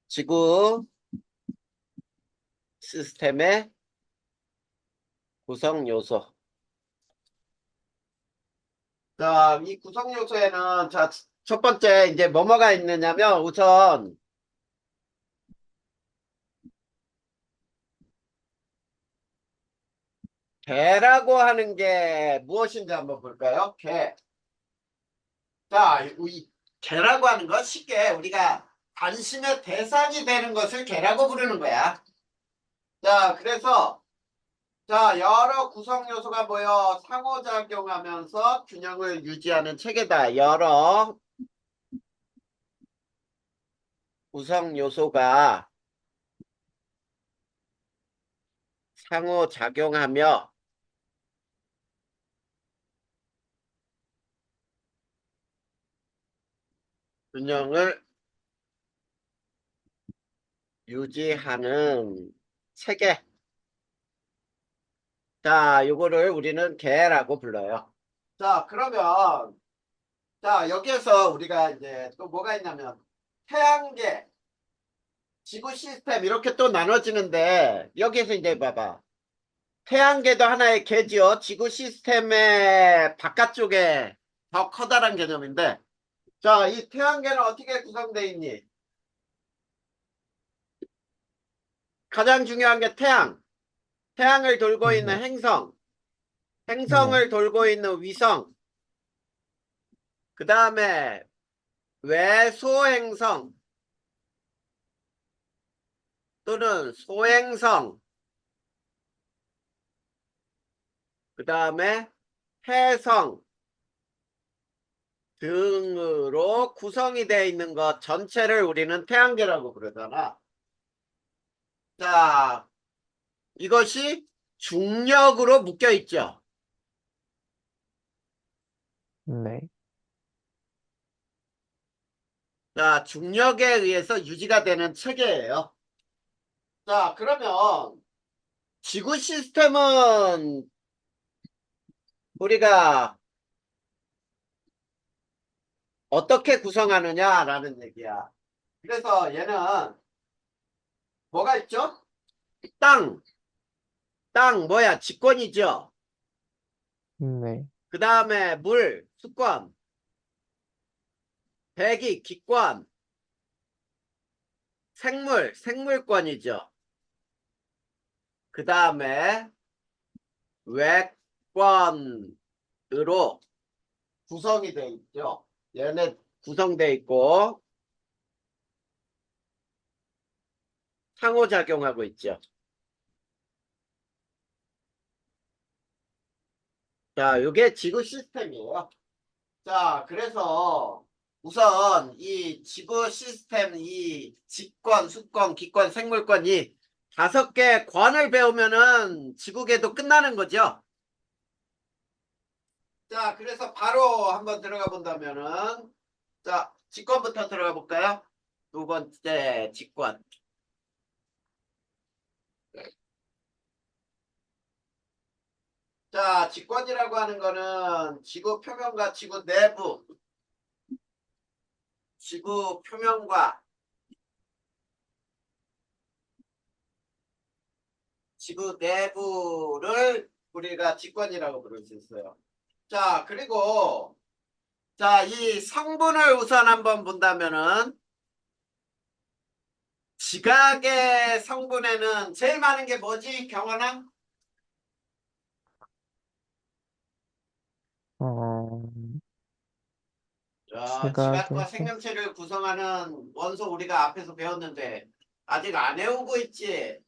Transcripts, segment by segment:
지구 시스템의 구성 요소. 자, 이 구성 요소에는 첫 번째 이제 뭐뭐가 있느냐면 우선 개라고 하는 게 무엇인지 한번 볼까요? 개. 자, 이 개라고 하는 건 쉽게 우리가 관심의 대상이 되는 것을 개라고 부르는 거야. 자, 그래서 여러 구성 요소가 모여 상호작용하면서 균형을 유지하는 체계다. 여러 구성 요소가 상호작용하며 균형을 유지하는 체계. 자, 요거를 우리는 개라고 불러요. 자, 그러면 여기에서 우리가 이제 또 뭐가 있냐면 태양계, 지구 시스템 이렇게 또 나눠지는데 여기에서 이제 봐봐. 태양계도 하나의 개지요. 지구 시스템의 바깥쪽에 더 커다란 개념인데 자, 이 태양계는 어떻게 구성되어 있니? 가장 중요한 게 태양. 태양을 돌고 네, 있는 행성. 네, 행성을 돌고 있는 위성. 그 다음에 외소행성 또는 소행성. 그 다음에 해성 등으로 구성이 되어 있는 것 전체를 우리는 태양계라고 부르잖아. 자, 이것이 중력으로 묶여 있죠. 네. 자, 중력에 의해서 유지가 되는 체계예요. 자, 그러면 지구 시스템은 우리가 어떻게 구성하느냐라는 얘기야. 그래서 얘는 뭐가 있죠? 땅, 땅 뭐야? 직권이죠. 네. 그 다음에 물, 수권, 대기, 기권, 생물, 생물권이죠. 그 다음에 외권으로 구성이 돼 있죠. 얘네 구성돼 있고 상호작용하고 있죠. 자, 이게 지구 시스템이에요. 자, 그래서 우선 이 지구 시스템 이 직권, 수권, 기권, 생물권 이 5개 권을 배우면은 지구계도 끝나는 거죠. 자, 그래서 바로 한번 들어가 본다면은 자, 직권부터 들어가 볼까요? 두 번째 직권. 자, 직권이라고 하는 거는 지구 표면과 지구 내부, 지구 표면과 지구 내부를 우리가 직권이라고 부를 수 있어요. 자, 그리고 이 성분을 우선 한번 본다면은 지각의 성분에는 제일 많은 게 뭐지? 경원아? 어, 자, 지각과 지각에서, 생명체를 구성하는 원소 우리가 앞에서 배웠는데 아직 안 외우고 있지?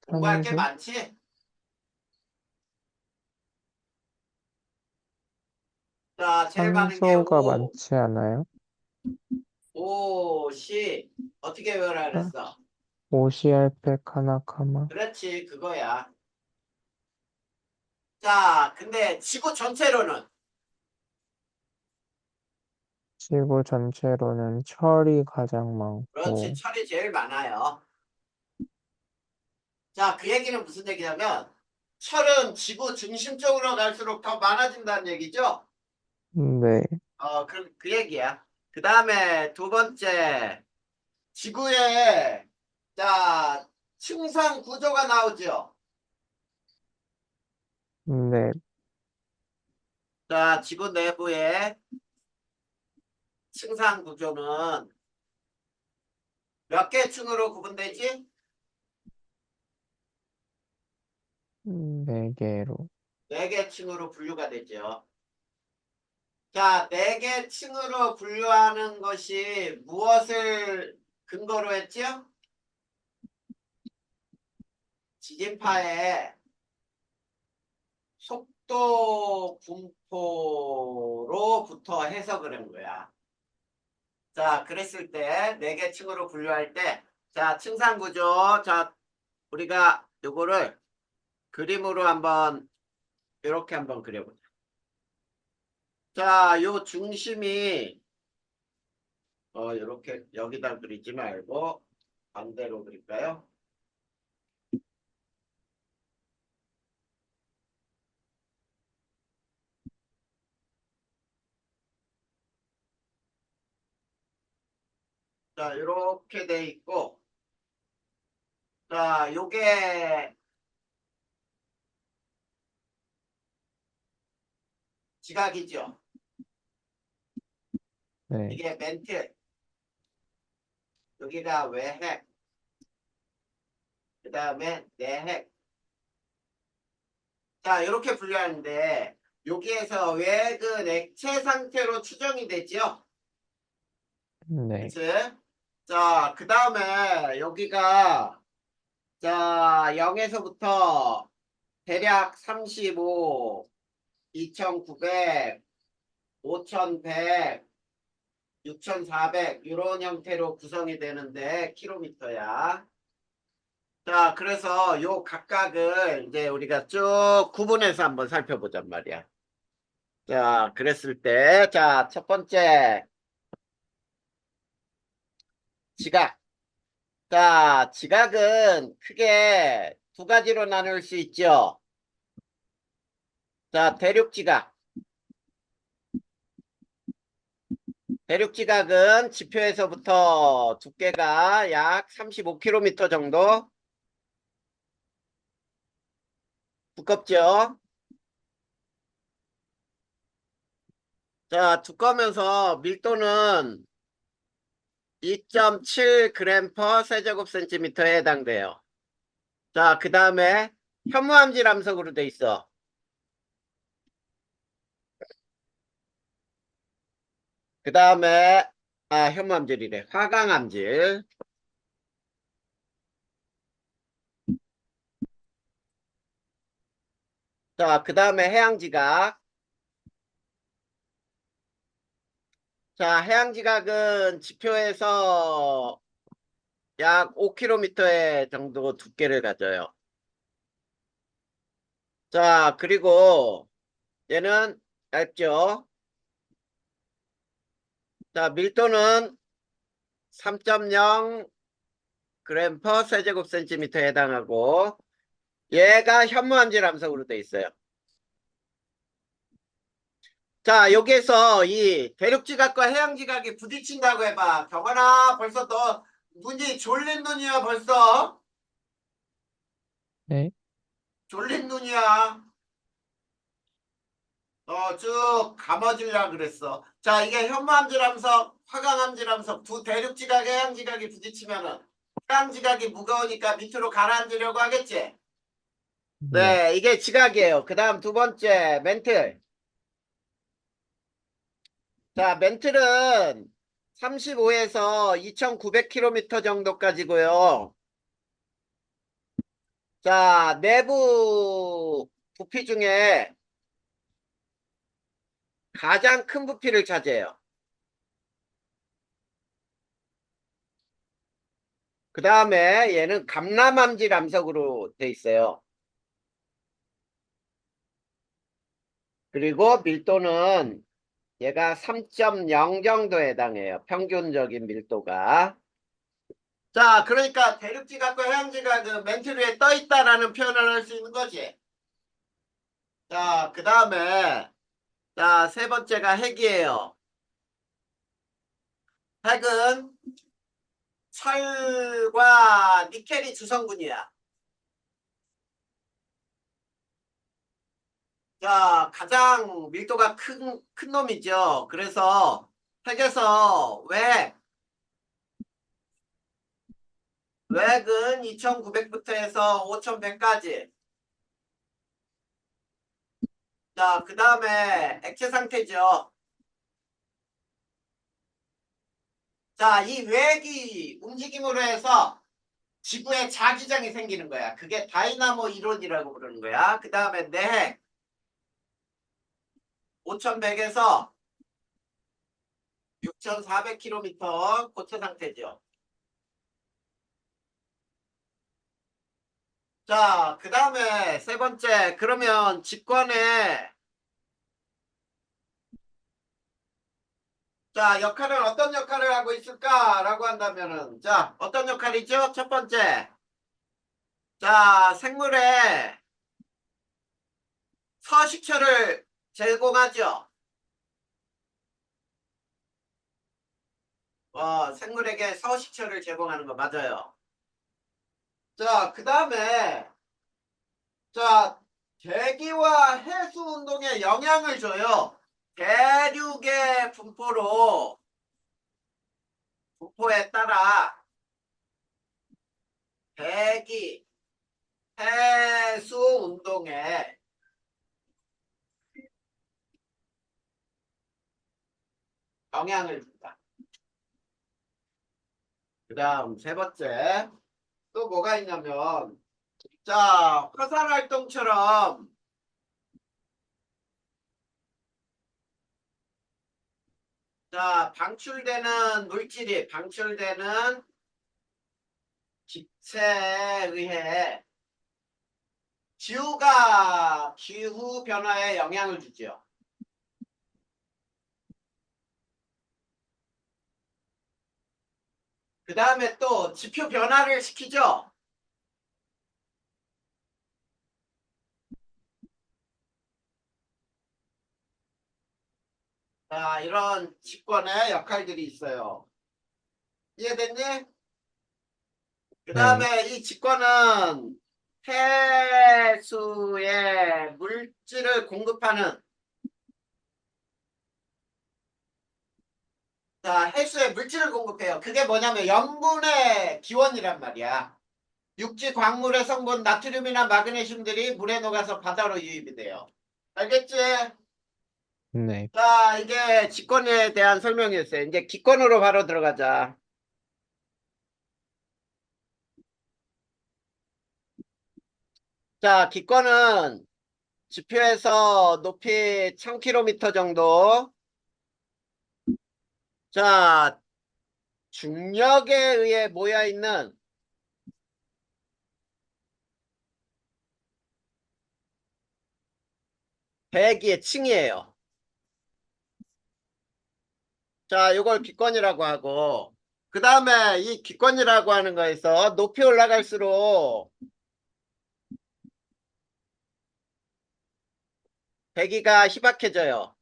공부할 게 산소, 많지? 자, 제일 많은 게 산소가 많지 않아요? 오, 시. 어떻게 외우라 아, 그랬어? 오시알페카나카마, 그렇지, 그거야. 자, 근데 지구 전체로는 지구 전체로는 철이 가장 그렇지, 많고, 철이 제일 많아요. 자, 그 얘기는 무슨 얘기냐면 철은 지구 중심 쪽으로 갈수록 더 많아진다는 얘기죠? 네, 그 얘기야. 그 다음에 두 번째, 지구에, 자, 층상 구조가 나오죠. 네, 자, 지구 내부의 층상 구조는 몇 개 층으로 구분되지? 4개로. 네 개 층으로 분류가 되죠. 자, 네 개 층으로 분류하는 것이 무엇을 근거로 했죠? 지진파의 속도 분포로부터 해석을 한 거야. 자, 그랬을 때, 네 개 층으로 분류할 때, 자, 층상 구조, 자, 우리가 요거를 그림으로 한번, 이렇게 한번 그려보자. 자, 요 중심이, 이렇게 여기다 그리지 말고, 반대로 그릴까요? 자, 이렇게 돼 있고, 자, 요게 지각이죠. 네, 이게 멘트, 여기가 외핵, 그 다음에 내핵. 자, 이렇게 분류하는데, 여기에서 외핵은 액체 상태로 추정이 되죠. 네, 그치? 자, 그 다음에 여기가, 자, 0에서부터 대략 35, 2900, 5100, 6400, 이런 형태로 구성이 되는데, 킬로미터야. 자, 그래서 요 각각을 이제 우리가 쭉 구분해서 한번 살펴보잔 말이야. 자, 그랬을 때, 자, 첫 번째, 지각. 자, 지각은 크게 두 가지로 나눌 수 있죠. 자, 대륙지각. 대륙지각은 지표에서부터 두께가 약 35km 정도 두껍죠. 자, 두꺼우면서 밀도는 2.7g per 세제곱센티미터에 해당돼요. 자, 그 다음에 현무암질 암석으로 돼 있어. 그 다음에 현무암질이래. 화강암질. 자, 그 다음에 해양지각. 자, 해양지각은 지표에서 약 5km 정도 두께를 가져요. 자, 그리고 얘는 얇죠. 자, 밀도는 3.0g per 세제곱센티미터에 해당하고 얘가 현무암질 암석으로 돼 있어요. 자, 여기에서 이 대륙지각과 해양지각이 부딪힌다고 해봐. 경원아, 벌써 너 눈이 졸린 눈이야, 벌써. 네, 졸린 눈이야. 쭉 감아주려 그랬어. 자, 이게 현무암질암석, 화강암질암석 두 대륙지각, 해양지각이 부딪히면은 해양지각이 무거우니까 밑으로 가라앉으려고 하겠지? 네, 네, 이게 지각이에요. 그 다음 두 번째, 멘틀. 자, 멘틀은 35에서 2900km 정도까지고요. 자, 내부 부피 중에 가장 큰 부피를 차지해요. 그 다음에 얘는 감람암질 암석으로 돼 있어요. 그리고 밀도는 얘가 3.0 정도에 해당해요. 평균적인 밀도가. 자, 그러니까 대륙지각과 해양지각은 멘트 위에 떠 있다라는 표현을 할 수 있는 거지. 자, 그 다음에 자, 세 번째가 핵이에요. 핵은 철과 니켈이 주성분이야. 자, 가장 밀도가 큰 놈이죠. 그래서 핵에서 웩은 2900부터 해서 5100까지. 자, 그 다음에 액체 상태죠. 자, 이 웩이 움직임으로 해서 지구에 자기장이 생기는 거야. 그게 다이나모 이론이라고 부르는 거야. 그 다음에 내핵 5100에서 6400km 고체 상태죠. 자, 그 다음에 세 번째, 그러면 직권의 자, 역할은 어떤 역할을 하고 있을까라고 한다면은 자, 어떤 역할이죠? 첫 번째. 자, 생물에 서식처를 제공하죠. 생물에게 서식처를 제공하는 거 맞아요. 자, 그 다음에 자, 대기와 해수 운동에 영향을 줘요. 대륙의 분포에 따라 대기, 해수 운동에 영향을 준다. 그 다음 세 번째 또 뭐가 있냐면 자, 화산 활동처럼 자, 방출되는 기체에 의해 지구가 기후 변화에 영향을 주죠. 그 다음에 또 지표 변화를 시키죠. 자, 이런 직권의 역할들이 있어요. 이해됐니? 그 네. 다음에 이 직권은 해수에 물질을 공급하는 자, 해수에 물질을 공급해요. 그게 뭐냐면 염분의 기원이란 말이야. 육지 광물의 성분 나트륨이나 마그네슘들이 물에 녹아서 바다로 유입이 돼요. 알겠지? 네. 자, 이게 직권에 대한 설명이었어요. 이제 기권으로 바로 들어가자. 자, 기권은 지표에서 높이 1000km 정도. 자, 중력에 의해 모여있는 대기의 층이에요. 자, 이걸 기권이라고 하고, 그 다음에 이 기권이라고 하는 거에서 높이 올라갈수록 대기가 희박해져요.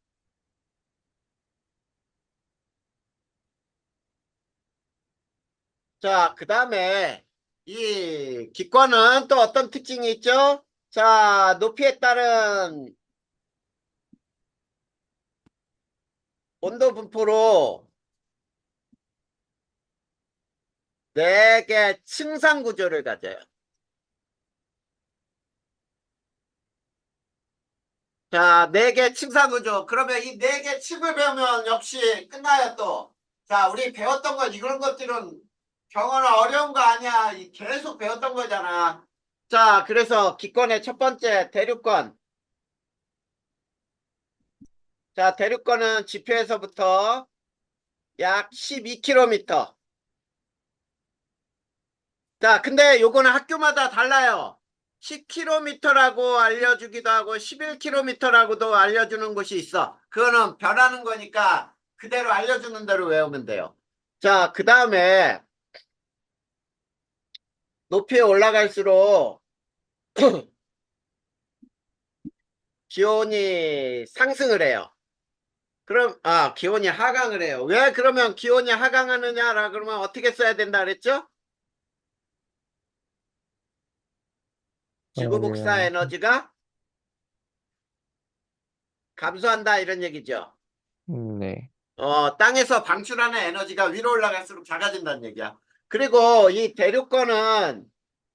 자, 그 다음에 이 기권은 또 어떤 특징이 있죠? 자, 높이에 따른 온도 분포로 4개 층상 구조를 가져요. 자, 4개 층상 구조. 그러면 이 4개 층을 배우면 역시 끝나요, 또. 자, 우리 배웠던 거, 이런 것들은 경어는 어려운 거 아니야. 계속 배웠던 거잖아. 자, 그래서 기권의 첫 번째 대륙권. 자, 대륙권은 지표에서부터 약 12km. 자, 근데 요거는 학교마다 달라요. 10km라고 알려주기도 하고 11km라고도 알려주는 곳이 있어. 그거는 변하는 거니까 그대로 알려주는 대로 외우면 돼요. 자, 그 다음에 높이 올라갈수록 기온이 상승을 해요. 그럼, 기온이 하강을 해요. 왜 그러면 기온이 하강하느냐라 그러면 어떻게 써야 된다 그랬죠? 지구 복사 에너지. 에너지가 감소한다 이런 얘기죠. 네. 땅에서 방출하는 에너지가 위로 올라갈수록 작아진다는 얘기야. 그리고 이 대륙권은,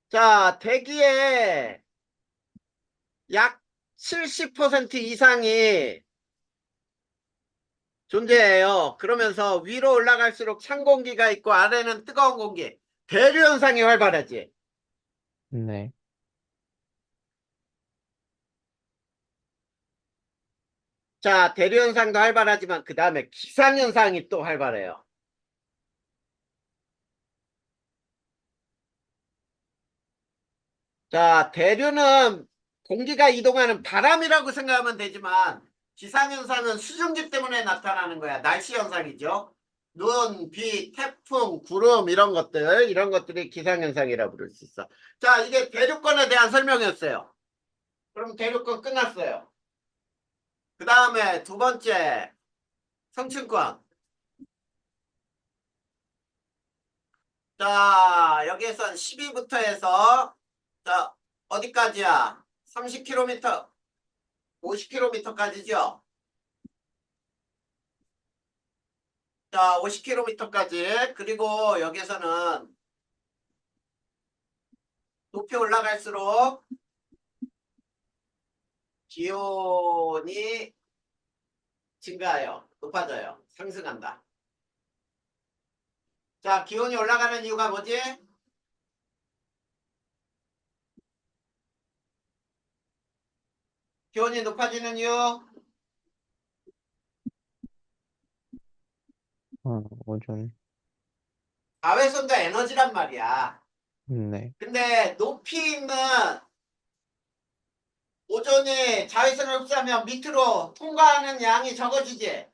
자, 대기의 약 70% 이상이 존재해요. 그러면서 위로 올라갈수록 찬 공기가 있고 아래는 뜨거운 공기. 대류 현상이 활발하지. 네. 자, 대류 현상도 활발하지만 그 다음에 기상 현상이 또 활발해요. 자, 대류는 공기가 이동하는 바람이라고 생각하면 되지만 기상현상은 수증기 때문에 나타나는 거야. 날씨 현상이죠. 눈, 비, 태풍, 구름 이런 것들이 기상현상이라고 부를 수 있어. 자, 이게 대류권에 대한 설명이었어요. 그럼 대류권 끝났어요. 그 다음에 두 번째, 성층권. 자, 여기에선 12부터 해서, 자, 어디까지야? 30km, 50km까지죠? 자, 50km까지. 그리고 여기서는 높이 올라갈수록 기온이 증가해요. 높아져요. 상승한다. 자, 기온이 올라가는 이유가 뭐지? 기온이 높아지는 이유? 오존. 자외선도 에너지란 말이야. 네. 근데 높이 있는 오존이 자외선을 흡수하면 밑으로 통과하는 양이 적어지지.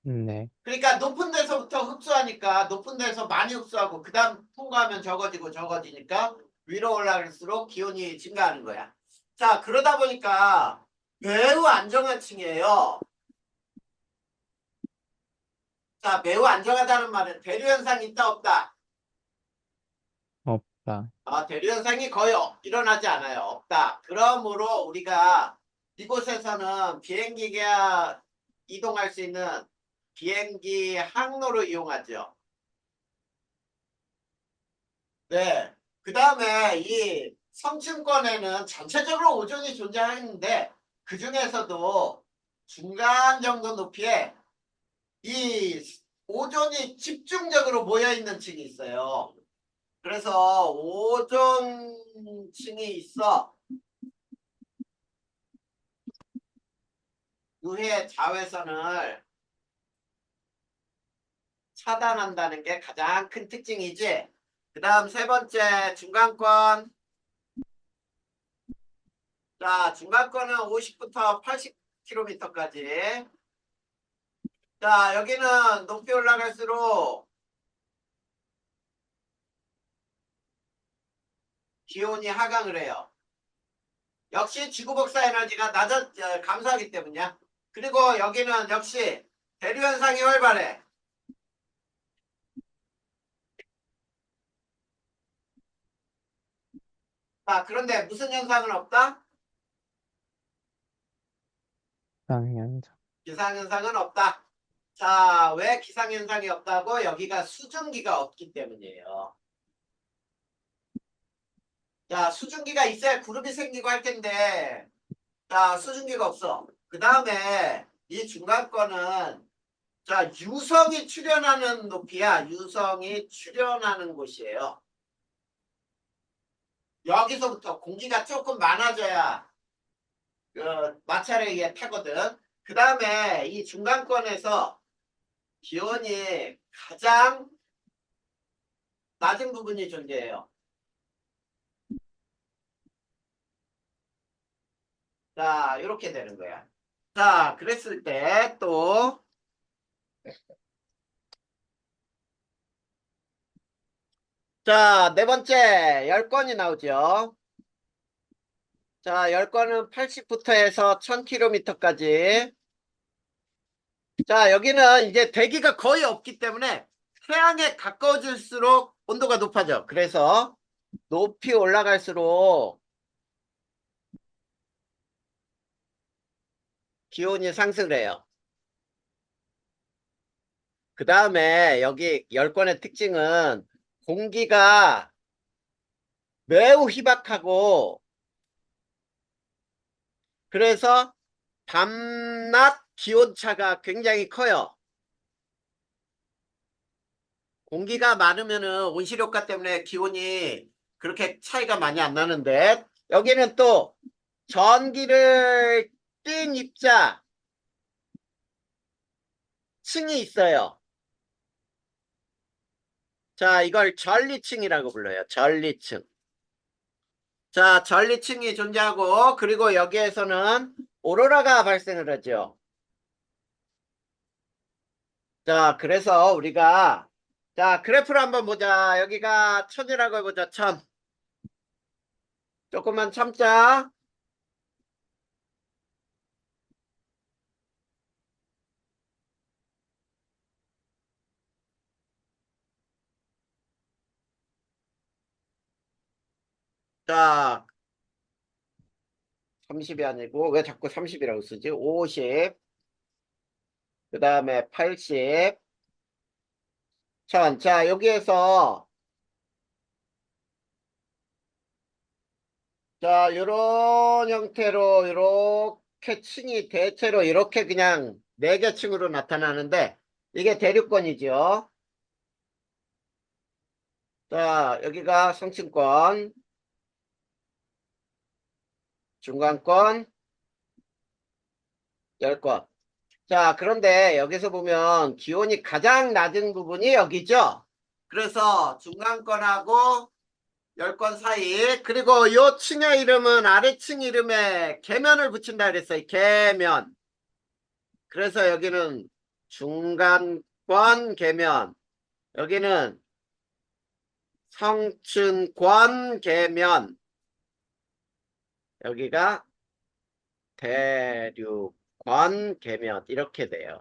네. 그러니까 높은 데서부터 흡수하니까 높은 데서 많이 흡수하고 그 다음 통과하면 적어지고 적어지니까 위로 올라갈수록 기온이 증가하는 거야. 자, 그러다 보니까 매우 안정한 층이에요. 자, 매우 안정하다는 말은 대류 현상이 있다 없다. 없다. 대류 현상이 거의 일어나지 않아요. 없다. 그러므로 우리가 이곳에서는 비행기가 이동할 수 있는 비행기 항로를 이용하죠. 네. 그 다음에 이 성층권에는 전체적으로 오존이 존재하는데 그 중에서도 중간 정도 높이에 이 오존이 집중적으로 모여 있는 층이 있어요. 그래서 오존층이 있어 유해 자외선을 차단한다는 게 가장 큰 특징이지. 그 다음 세 번째 중간권. 자, 중간권은 50부터 80km까지. 자, 여기는 높이 올라갈수록 기온이 하강을 해요. 역시 지구복사 에너지가 감소하기 때문이야. 그리고 여기는 역시 대류 현상이 활발해. 자, 그런데 무슨 현상은 없다? 상현상. 기상현상은 없다. 자, 왜 기상현상이 없다고? 여기가 수증기가 없기 때문이에요. 자, 수증기가 있어야 구름이 생기고 할 텐데, 자, 수증기가 없어. 그 다음에 이 중간권은, 자, 유성이 출현하는 높이야. 유성이 출현하는 곳이에요. 여기서부터 공기가 조금 많아져야 마찰에 의해 타거든. 그 다음에 이 중간권에서 기온이 가장 낮은 부분이 존재해요. 자, 이렇게 되는 거야. 자, 그랬을 때 또, 자, 네 번째, 열권이 나오죠. 자, 열권은 80부터 해서 1000km까지. 자, 여기는 이제 대기가 거의 없기 때문에 태양에 가까워질수록 온도가 높아져. 그래서 높이 올라갈수록 기온이 상승을 해요. 그 다음에 여기 열권의 특징은 공기가 매우 희박하고 그래서 밤낮 기온차가 굉장히 커요. 공기가 많으면은 온실효과 때문에 기온이 그렇게 차이가 많이 안 나는데 여기는 또 전기를 띤 입자 층이 있어요. 자, 이걸 전리층이라고 불러요. 전리층. 자, 전리층이 존재하고 그리고 여기에서는 오로라가 발생을 하죠. 자, 그래서 우리가 자, 그래프를 한번 보자. 여기가 천이라고 해보자. 천. 조금만 참자. 자, 30이 아니고 왜 자꾸 30이라고 쓰지? 50. 그 다음에 80. 천. 자, 여기에서 자, 요런 형태로 이렇게 층이 대체로 이렇게 그냥 4개 층으로 나타나는데 이게 대륙권이죠. 자, 여기가 성층권, 중간권, 열권. 자, 그런데 여기서 보면 기온이 가장 낮은 부분이 여기죠. 그래서 중간권하고 열권 사이 그리고 요 층의 이름은 아래층 이름에 계면을 붙인다 그랬어요. 계면. 그래서 여기는 중간권 계면 여기는 성층권 계면 여기가 대륙권 계면 이렇게 돼요.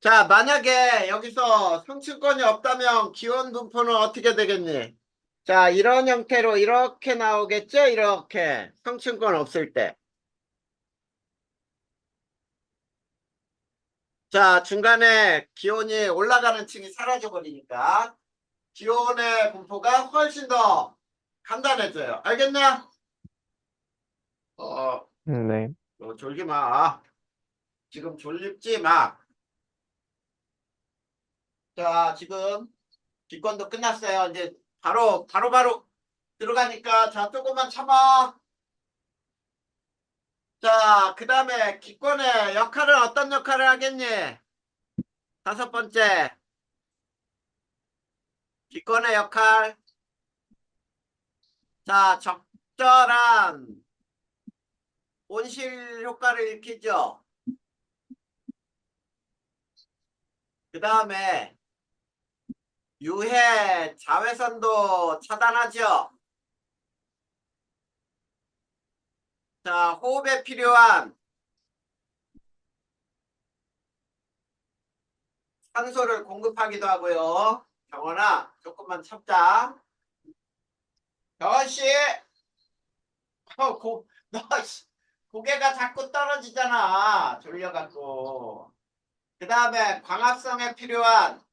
자, 만약에 여기서 성층권이 없다면 기온 분포는 어떻게 되겠니? 자, 이런 형태로 이렇게 나오겠죠? 이렇게 성층권 없을 때. 자, 중간에 기온이 올라가는 층이 사라져 버리니까 기온의 분포가 훨씬 더 간단해져요. 알겠냐? 어, 네. 졸지 마. 지금 졸립지 마. 자, 지금 기권도 끝났어요. 이제 바로 들어가니까 자, 조금만 참아. 자, 그 다음에 기권의 역할은 어떤 역할을 하겠니? 다섯 번째, 기권의 역할. 자, 적절한 온실 효과를 일으키죠. 그 다음에 유해 자외선도 차단하죠. 자, 호흡에 필요한 산소를 공급하기도 하고요. 경원아, 조금만 참자. 경원 씨, 너 고개가 자꾸 떨어지잖아. 졸려갖고. 그 다음에 광합성에 필요한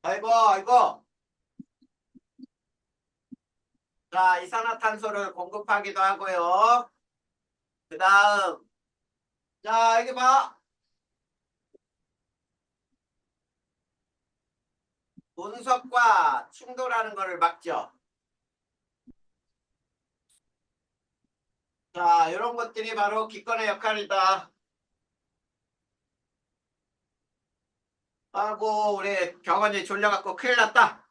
아이고 아이고 자 이산화탄소를 공급하기도 하고요. 그 다음 자 여기 봐 운석과 충돌하는 것을 막죠. 자 이런 것들이 바로 기권의 역할이다. 아이고 우리 경원이 졸려갖고 큰일 났다.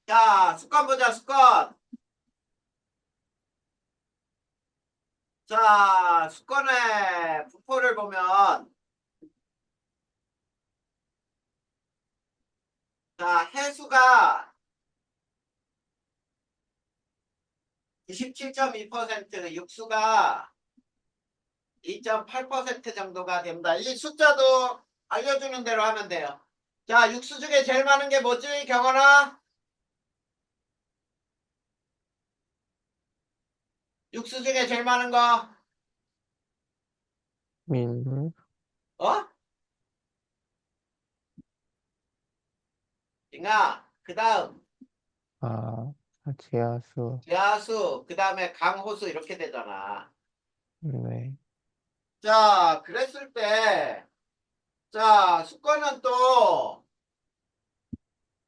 자 습관 보자 습관. 자 습관의 분포를 보면 자 해수가 97.2% 육수가 2.8% 정도가 됩니다. 이 숫자도 알려주는 대로 하면 돼요. 자, 육수 중에 제일 많은 게 뭐지, 경원아? 육수 중에 제일 많은 거, 밀, 어? 잉아, 그 다음, 아, 지하수, 지하수, 그 다음에 강호수 이렇게 되잖아. 네, 자, 그랬을 때, 자, 수거는 또,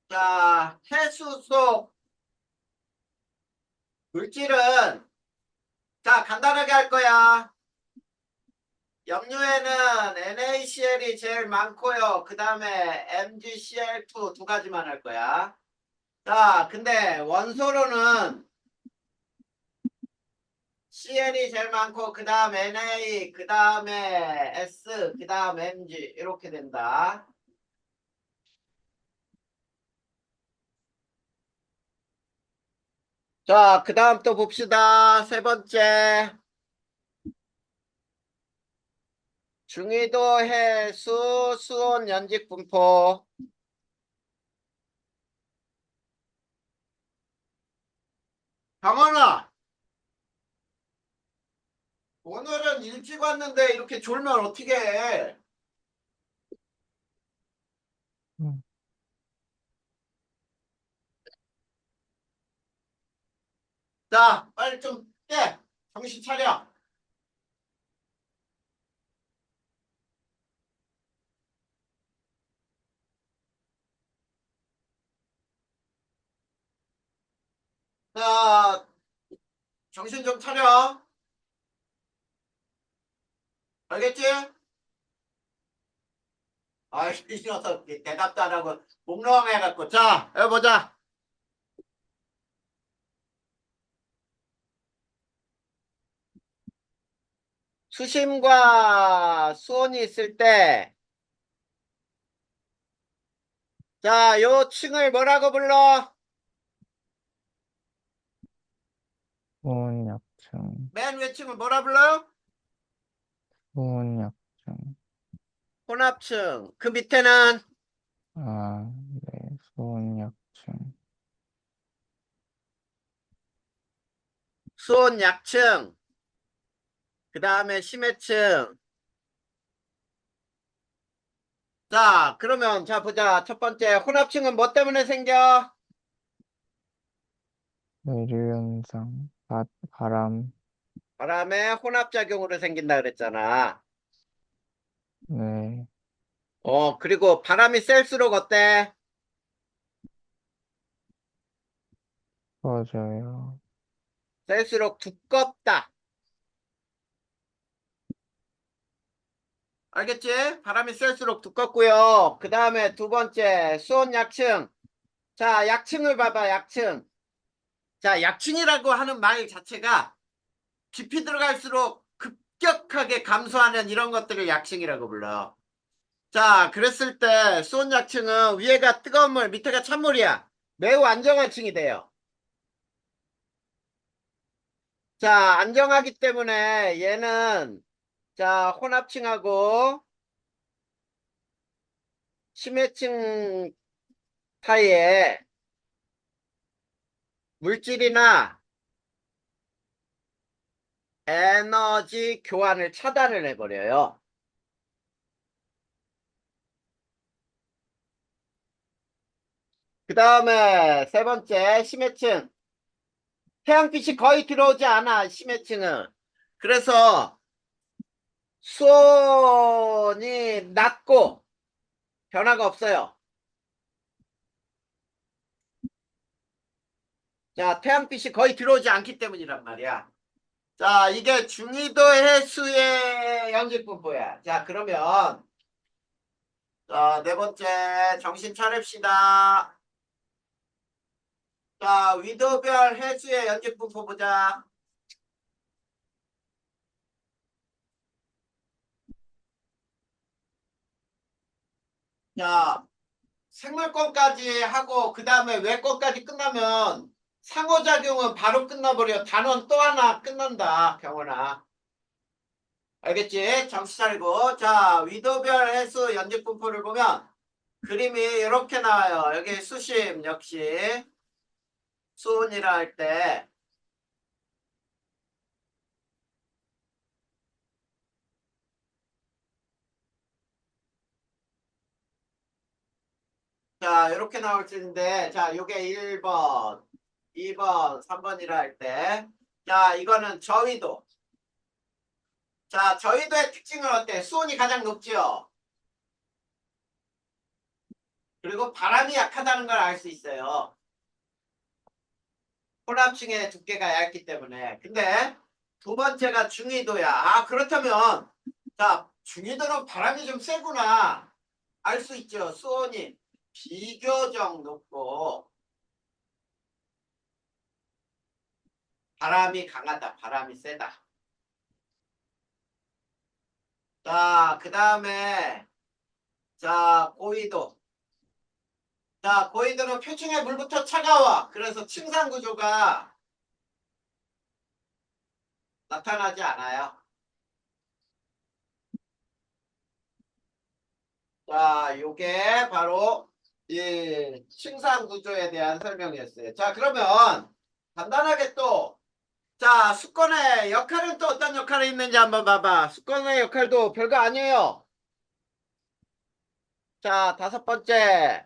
자, 해수 속 물질은, 자, 간단하게 할 거야. 염료에는 NaCl이 제일 많고요. 그 다음에 MgCl2 두 가지만 할 거야. 자, 근데 원소로는 Cl이 제일 많고, 그 다음 Na, 그 다음에 S, 그 다음 Mg 이렇게 된다. 자, 그 다음 또 봅시다. 세 번째. 중위도 해수 수온 연직 분포. 강원아, 오늘은 일찍 왔는데 이렇게 졸면 어떻게 해? 음, 자, 빨리 좀 깨. 정신 차려. 자, 정신 좀 차려. 알겠지? 아이, 이 녀석 대답도 안 하고 몽롱해갖고. 자, 여기 보자. 수심과 수온이 있을 때, 자, 요 층을 뭐라고 불러? 수온약층, 맨 위층을 뭐라 불러? 수온약층, 혼합층. 그 밑에는 아, 네, 수온약층, 수온 약층. 그 다음에 심해층. 자, 그러면 자 보자. 첫 번째 혼합층은 뭐 때문에 생겨? 내류현상, 바람, 바람의 혼합작용으로 생긴다 그랬잖아. 네, 그리고 바람이 셀수록 어때? 꺼져요, 셀수록 두껍다. 알겠지? 바람이 셀수록 두껍고요. 그 다음에 두 번째 수온 약층. 자, 약층을 봐봐. 약층. 자, 약층이라고 하는 말 자체가 깊이 들어갈수록 급격하게 감소하는 이런 것들을 약층이라고 불러. 자, 그랬을 때 수온 약층은 위에가 뜨거운 물, 밑에가 찬물이야. 매우 안정한 층이 돼요. 자, 안정하기 때문에 얘는 자, 혼합층하고 심해층 사이에 물질이나 에너지 교환을 차단을 해버려요. 그 다음에 세 번째 심해층. 태양빛이 거의 들어오지 않아, 심해층은. 그래서 수온이 낮고 변화가 없어요. 자, 태양빛이 거의 들어오지 않기 때문이란 말이야. 자, 이게 중위도 해수의 연직분포야. 자, 그러면 자, 네 번째 정신 차립시다. 자, 위도별 해수의 연직분포 보자. 자, 생물권까지 하고 그 다음에 외권까지 끝나면 상호작용은 바로 끝나버려. 단원 또 하나 끝난다, 경원아. 알겠지? 정신 차리고. 자, 위도별 해수 연립분포를 보면 그림이 이렇게 나와요. 여기 수심 역시 수온이라 할 때. 자, 이렇게 나올 수 있는데, 자, 요게 1번, 2번, 3번이라 할 때. 자, 이거는 저위도. 자, 저위도의 특징은 어때? 수온이 가장 높죠? 그리고 바람이 약하다는 걸 알 수 있어요. 혼합층의 두께가 얇기 때문에. 근데 두 번째가 중위도야. 아, 그렇다면, 자, 중위도는 바람이 좀 세구나. 알 수 있죠. 수온이 비교적 높고, 바람이 강하다. 바람이 세다. 자, 그 다음에, 자, 고위도. 자, 고위도는 표층의 물부터 차가워. 그래서 층산 구조가 나타나지 않아요. 자, 요게 바로 이 층산 구조에 대한 설명이었어요. 자, 그러면 간단하게 또, 자, 수건의 역할은 또 어떤 역할이 있는지 한번 봐봐. 수건의 역할도 별거 아니에요. 자, 다섯 번째.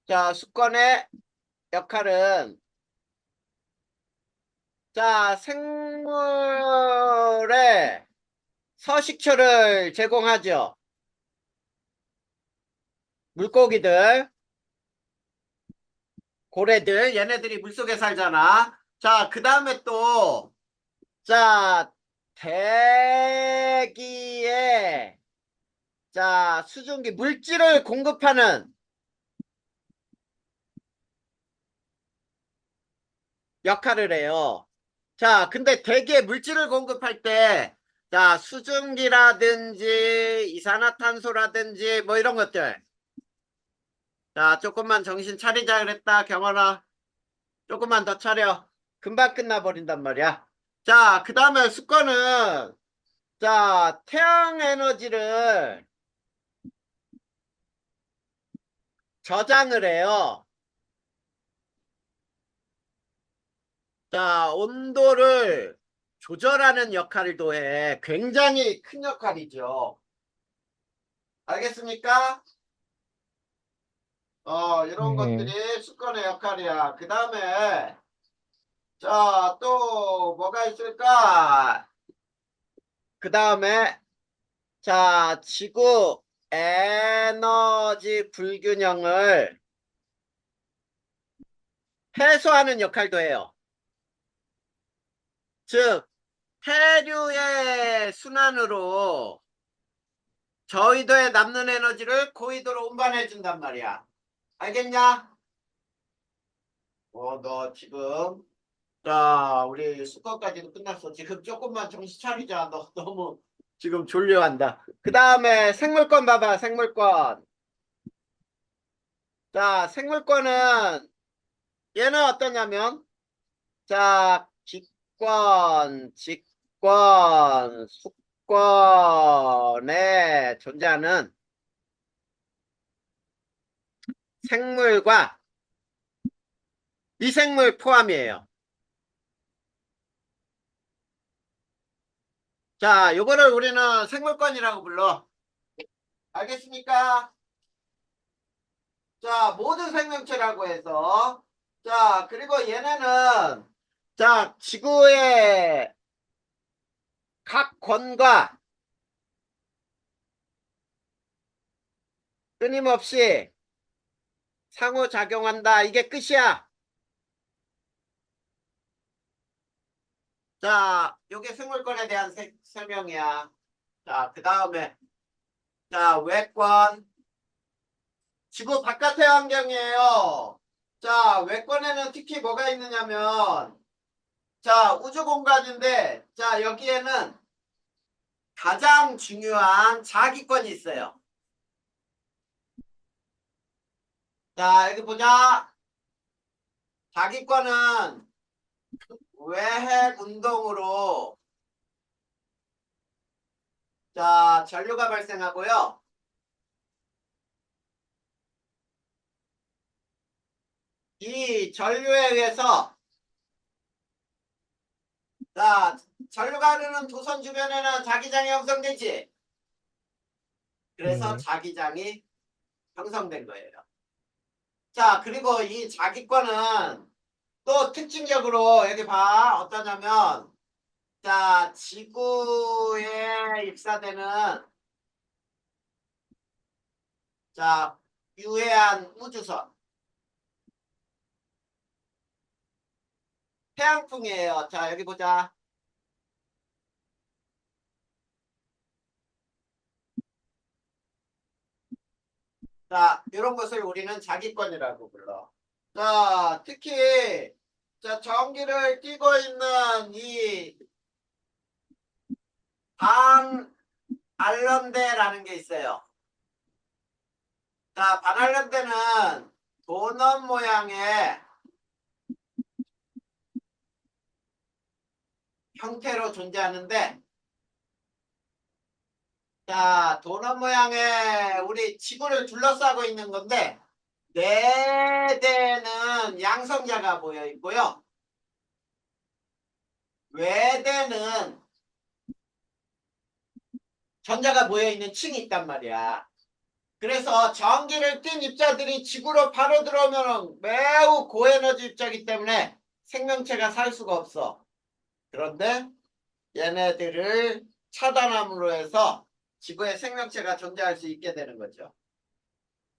자, 수건의 역할은, 자, 생물의 서식처를 제공하죠. 물고기들, 고래들, 얘네들이 물속에 살잖아. 자, 그 다음에 또, 자, 대기에, 자, 수증기, 물질을 공급하는 역할을 해요. 자, 근데 대기에 물질을 공급할 때, 자, 수증기라든지, 이산화탄소라든지, 뭐 이런 것들. 자, 조금만 정신 차리자 그랬다, 경원아. 조금만 더 차려. 금방 끝나버린단 말이야. 자, 그 다음에 수거는, 자, 태양 에너지를 저장을 해요. 자, 온도를 조절하는 역할도 해. 굉장히 큰 역할이죠. 알겠습니까? 이런 네, 것들이 수건의 역할이야. 그 다음에, 자, 또 뭐가 있을까? 그 다음에, 자, 지구 에너지 불균형을 해소하는 역할도 해요. 즉, 해류의 순환으로 저위도에 남는 에너지를 고위도로 운반해 준단 말이야. 알겠냐? 너 지금, 자, 우리 수거까지도 끝났어. 지금 조금만 정신 차리자. 너 너무 지금 졸려한다. 그 다음에 생물권 봐봐, 생물권. 자, 생물권은 얘는 어떠냐면, 자, 기권, 직권, 수권에 존재하는 생물과 미생물 포함이에요. 자, 요거를 우리는 생물권이라고 불러. 알겠습니까? 자, 모든 생명체라고 해서. 자, 그리고 얘네는, 자, 지구의 각 권과 끊임없이 상호작용한다. 이게 끝이야. 자, 요게 생물권에 대한 설명이야. 자, 그 다음에, 자, 외권. 지구 바깥의 환경이에요. 자, 외권에는 특히 뭐가 있느냐면, 자, 우주 공간인데, 자, 여기에는 가장 중요한 자기권이 있어요. 자, 여기 보자. 자기권은 외핵 운동으로 자, 전류가 발생하고요. 이 전류에 의해서 자, 전류가 흐르는 도선 주변에는 자기장이 형성되지. 그래서 네, 자기장이 형성된 거예요. 자, 그리고 이 자기권은 또 특징적으로 여기 봐. 어떠냐면 자, 지구에 입사되는 자, 유해한 우주선 태양풍이에요. 자, 여기 보자. 자, 이런 것을 우리는 자기권이라고 불러. 자, 특히 자, 전기를 띠고 있는 이 반알런대라는 게 있어요. 자, 반알런대는 도넛 모양의 형태로 존재하는데 자, 도넛 모양의 우리 지구를 둘러싸고 있는 건데 네 대는 양성자가 모여 있고요. 외대는 전자가 모여 있는 층이 있단 말이야. 그래서 전기를 띤 입자들이 지구로 바로 들어오면 매우 고에너지 입자이기 때문에 생명체가 살 수가 없어. 그런데 얘네들을 차단함으로 해서 지구에 생명체가 존재할 수 있게 되는 거죠.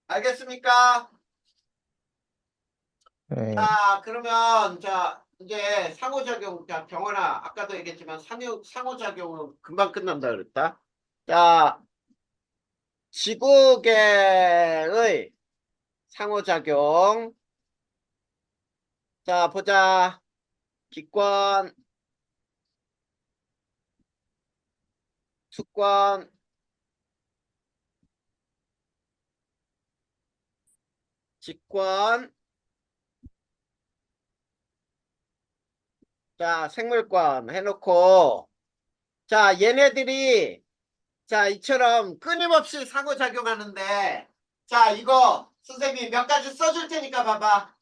알겠습니까? 네, 자, 그러면 자 이제 상호작용. 자, 경원아, 아까도 얘기했지만 상호작용은 금방 끝난다 그랬다. 자, 지구계의 상호작용. 자, 보자. 기권, 수권, 직권. 자, 생물권 해놓고 자, 얘네들이 자, 이처럼 끊임없이 상호작용하는데 자, 이거 선생님이 몇 가지 써줄 테니까 봐봐.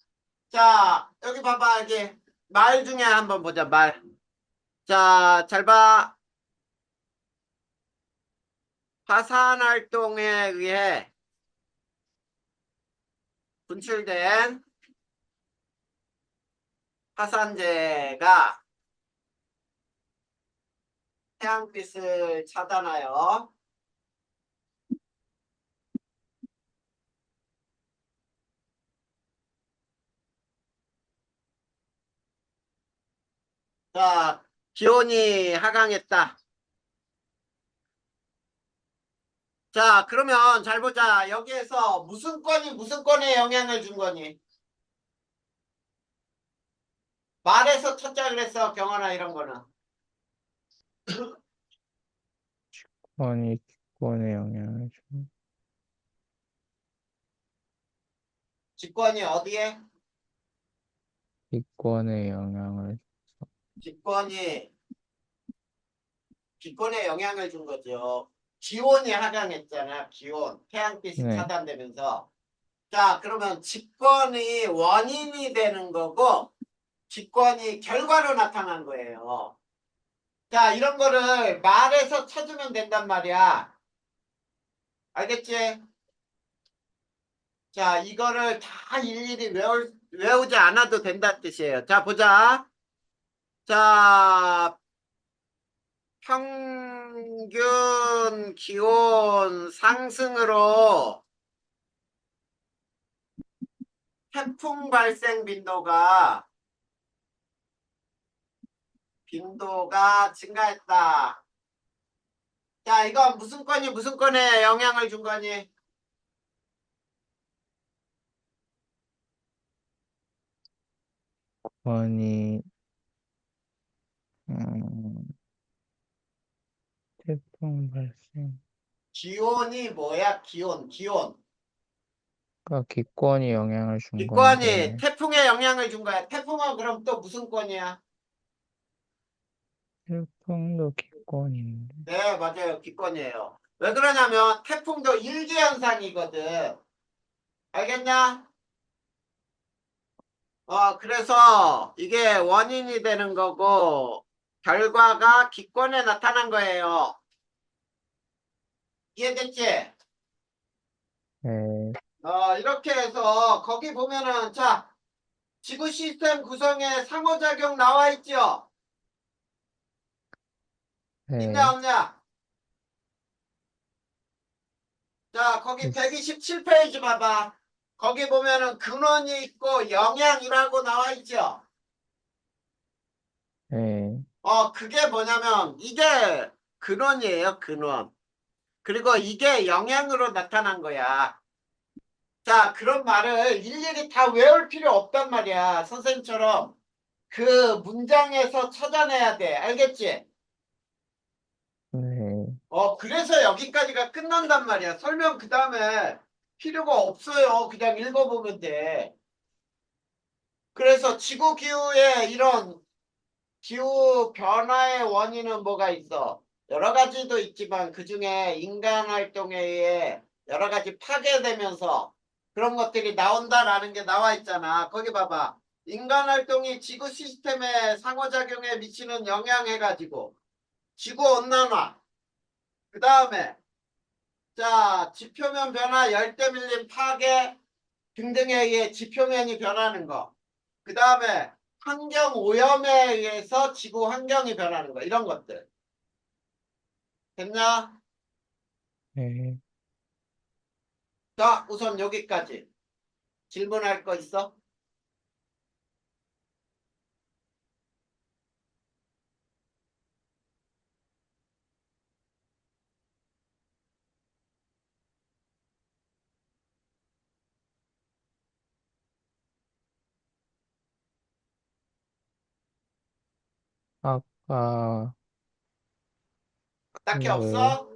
자, 여기 봐봐. 여기 말 중에 한번 보자. 말. 자, 잘 봐. 화산 활동에 의해 분출된 화산재가 태양빛을 차단하여 자, 기온이 하강했다. 자, 그러면 잘 보자. 여기에서 무슨 건이 무슨 건에 영향을 준 거니? 말에서 찾자 그랬어, 경험아, 이런 거는. 권이 기권에 영향을 줘. 직권이 어디에? 기권에 영향을 직권이 기권에 영향을 준 거죠. 기온이 하강했잖아, 기온. 태양빛이 네, 차단되면서. 자, 그러면 직권이 원인이 되는 거고, 직권이 결과로 나타난 거예요. 자, 이런 거를 말에서 찾으면 된단 말이야. 알겠지? 자, 이거를 다 일일이 외우지 않아도 된다는 뜻이에요. 자, 보자. 자, 평균 기온 상승으로 태풍 발생 빈도가 증가했다. 자, 이거 무슨 건이 무슨 건에 영향을 준 거니? 권이 음, 태풍 발생 기온이 뭐야? 기온. 그러니까 기권이 영향을 준 기권이 건데, 태풍에 영향을 준 거야. 태풍은 그럼 또 무슨 권이야? 태풍도 기권인데. 네, 맞아요. 기권이에요. 왜 그러냐면 태풍도 일기현상이거든. 알겠냐? 그래서 이게 원인이 되는 거고 결과가 기권에 나타난 거예요. 이해됐지? 네, 이렇게 해서 거기 보면은 자, 지구 시스템 구성에 상호작용 나와 있죠? 있냐 네, 없냐? 자, 거기 127페이지 봐봐. 거기 보면은 근원이 있고 영향이라고 나와 있죠? 네, 그게 뭐냐면 이게 근원이에요, 근원. 그리고 이게 영향으로 나타난 거야. 자, 그런 말을 일일이 다 외울 필요 없단 말이야. 선생님처럼 그 문장에서 찾아내야 돼. 알겠지? 네, 그래서 여기까지가 끝난단 말이야. 설명 그 다음에 필요가 없어요. 그냥 읽어보면 돼. 그래서 지구 기후의 이런 기후 변화의 원인은 뭐가 있어? 여러 가지도 있지만 그중에 인간 활동에 의해 여러 가지 파괴되면서 그런 것들이 나온다라는 게 나와 있잖아. 거기 봐봐. 인간 활동이 지구 시스템에 상호작용에 미치는 영향 해가지고 지구 온난화, 그 다음에 자 지표면 변화, 열대 밀림 파괴 등등에 의해 지표면이 변하는 거. 그 다음에 환경 오염에 의해서 지구 환경이 변하는 거. 이런 것들. 됐냐? 네. 자, 우선 여기까지. 질문할 거 있어? 아까 딱히 그, 없어?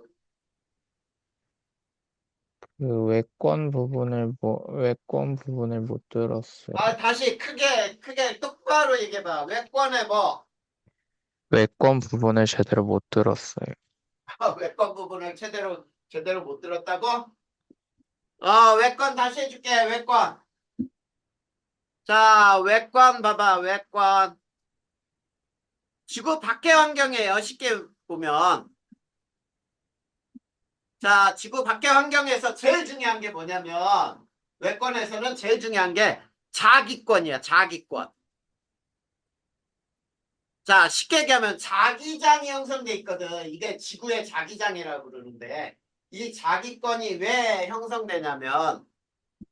외권 부분을 못 들었어요. 다시 크게 똑바로 얘기해봐. 외권에 뭐? 외권 부분을 제대로 못 들었어요. 외권 부분을 제대로 못 들었다고? 외권 다시 해줄게. 외권. 자, 외권 봐봐. 외권. 지구 밖의 환경이에요. 쉽게 보면. 자, 지구 밖의 환경에서 제일 중요한 게 뭐냐면, 외권에서는 제일 중요한 게 자기권이야, 자기권. 자, 쉽게 얘기하면 자기장이 형성돼 있거든. 이게 지구의 자기장이라고 그러는데, 이 자기권이 왜 형성되냐면,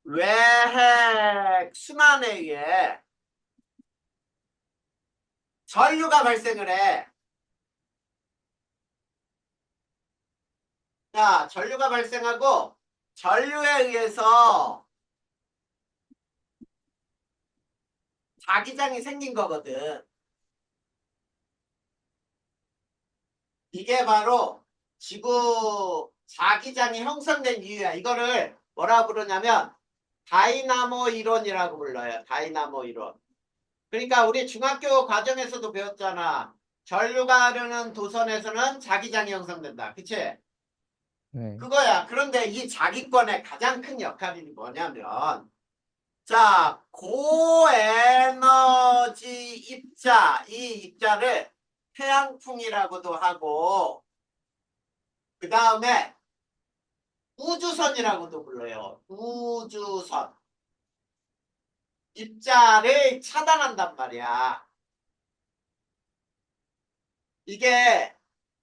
외핵 순환에 의해 전류가 발생을 해. 자, 전류가 발생하고, 전류에 의해서 자기장이 생긴 거거든. 이게 바로 지구 자기장이 형성된 이유야. 이거를 뭐라 부르냐면 다이나모 이론이라고 불러요. 다이나모 이론. 그러니까 우리 중학교 과정에서도 배웠잖아. 전류가 흐르는 도선에서는 자기장이 형성된다. 그치? 네, 그거야. 그런데 이 자기권의 가장 큰 역할이 뭐냐면 자, 고에너지 입자, 이 입자를 태양풍이라고도 하고 그 다음에 우주선이라고도 불러요. 우주선. 입자를 차단한단 말이야. 이게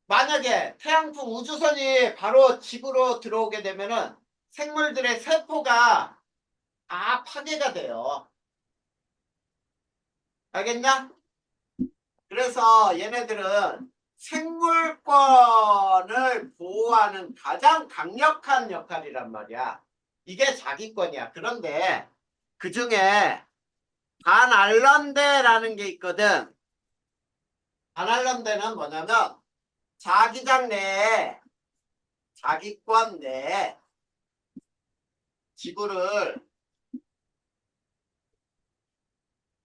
만약에 태양풍 우주선이 바로 지구로 들어오게 되면은 생물들의 세포가 다 파괴가 돼요. 알겠냐? 그래서 얘네들은 생물권을 보호하는 가장 강력한 역할이란 말이야. 이게 자기권이야. 그런데 그 중에 반알런대라는 게 있거든. 반알런대는 뭐냐면 자기장 내에 자기권 내에 지구를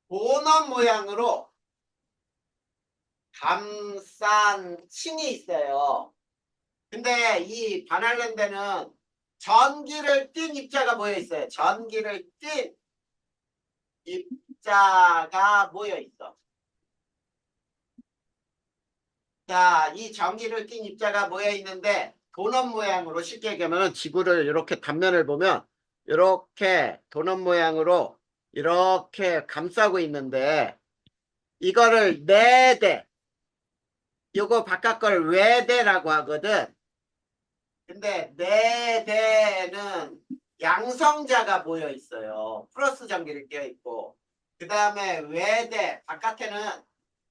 도넛 모양으로 감싼 층이 있어요. 근데 이 반알렌드는 전기를 띤 입자가 모여 있어요. 전기를 띤 입자가 모여 있어. 자, 이 전기를 띤 입자가 모여 있는데 도넛 모양으로 쉽게 얘기하면 지구를 이렇게 단면을 보면 이렇게 도넛 모양으로 이렇게 감싸고 있는데 이거를 내대, 요거 바깥 걸 외대라고 하거든. 근데 내대는 양성자가 모여 있어요. 플러스 전기를 띄어 있고 그 다음에 외대 바깥에는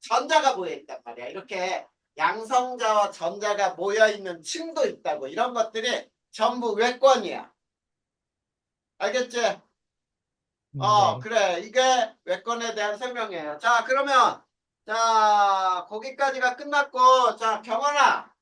전자가 모여 있단 말이야. 이렇게 양성자와 전자가 모여 있는 층도 있다고. 이런 것들이 전부 외권이야. 알겠지? 네. 그래. 이게 외권에 대한 설명이에요. 자, 그러면 자, 거기까지가 끝났고 자, 경원아.